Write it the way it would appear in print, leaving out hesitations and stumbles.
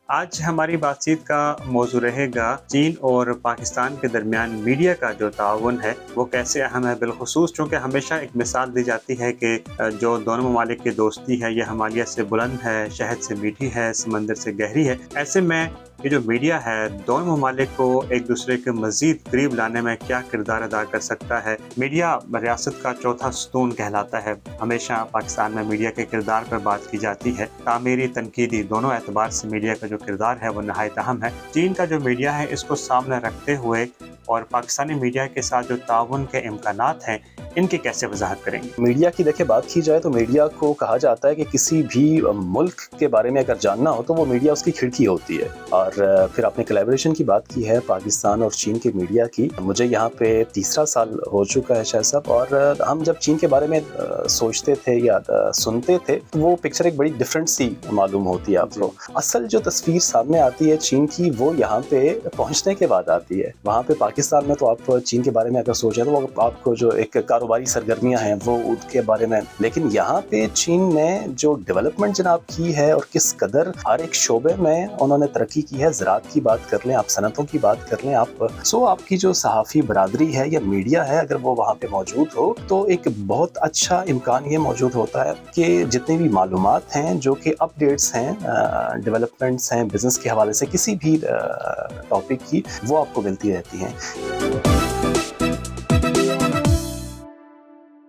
आज हमारी बातचीत का मौजू रहेगा चीन और पाकिस्तान के दरमियान मीडिया का जो ताउन है वो कैसे अहम है। बिलखुसूस चूँकि हमेशा एक मिसाल दी जाती है कि जो दोनों ममालिक की दोस्ती है ये हिमालय से बुलंद है, शहद से मीठी है, समंदर से गहरी है। ऐसे में ये जो मीडिया है दोनों ममालिक को एक दूसरे के मज़ीद करीब लाने में क्या किरदार अदा कर सकता है। मीडिया रियासत का चौथा स्तून कहलाता है। हमेशा पाकिस्तान में मीडिया के किरदार पर बात की जाती है। तामीरी, तनकीदी दोनों एतबार से मीडिया का जो किरदार है वो नहायत अहम है। चीन का जो मीडिया है इसको सामने रखते हुए और पाकिस्तानी मीडिया के साथ जो ताउन के इम्कानात हैं इनकी कैसे वजाहत करेंगे। मीडिया की देखिए बात की जाए तो मीडिया को कहा जाता है कि किसी भी मुल्क के बारे में अगर जानना हो तो वो मीडिया उसकी खिड़की होती है। और फिर आपने कोलैबोरेशन की बात की है पाकिस्तान और चीन के मीडिया की। मुझे यहाँ पे तीसरा साल हो चुका है शायद साहब, और हम जब चीन के बारे में सोचते थे या सुनते थे तो वो पिक्चर एक बड़ी डिफरेंट सी मालूम होती है आपको। असल जो तस्वीर सामने आती है चीन की वो यहाँ पे पहुँचने के बाद आती है। वहाँ पे पाकिस्तान में तो आप चीन के बारे में अगर सोचें तो वो आपको जो एक कारोबारी सरगर्मियां हैं वो उनके बारे में, लेकिन यहाँ पे चीन ने जो डेवलपमेंट जनाब की है और किस कदर हर एक शोबे में उन्होंने तरक्की की है। ज़राअत की बात कर लें आप, सनतों की बात कर लें आप, आपकी जो सहाफ़ी बरादरी है या मीडिया है अगर वो वहाँ पे मौजूद हो तो एक बहुत अच्छा इम्कान ये मौजूद होता है कि जितनी भी मालूमात हैं जो कि अपडेट्स हैं, डेवलपमेंट्स हैं बिजनेस के हवाले से किसी भी टॉपिक की, वो आपको मिलती रहती हैं।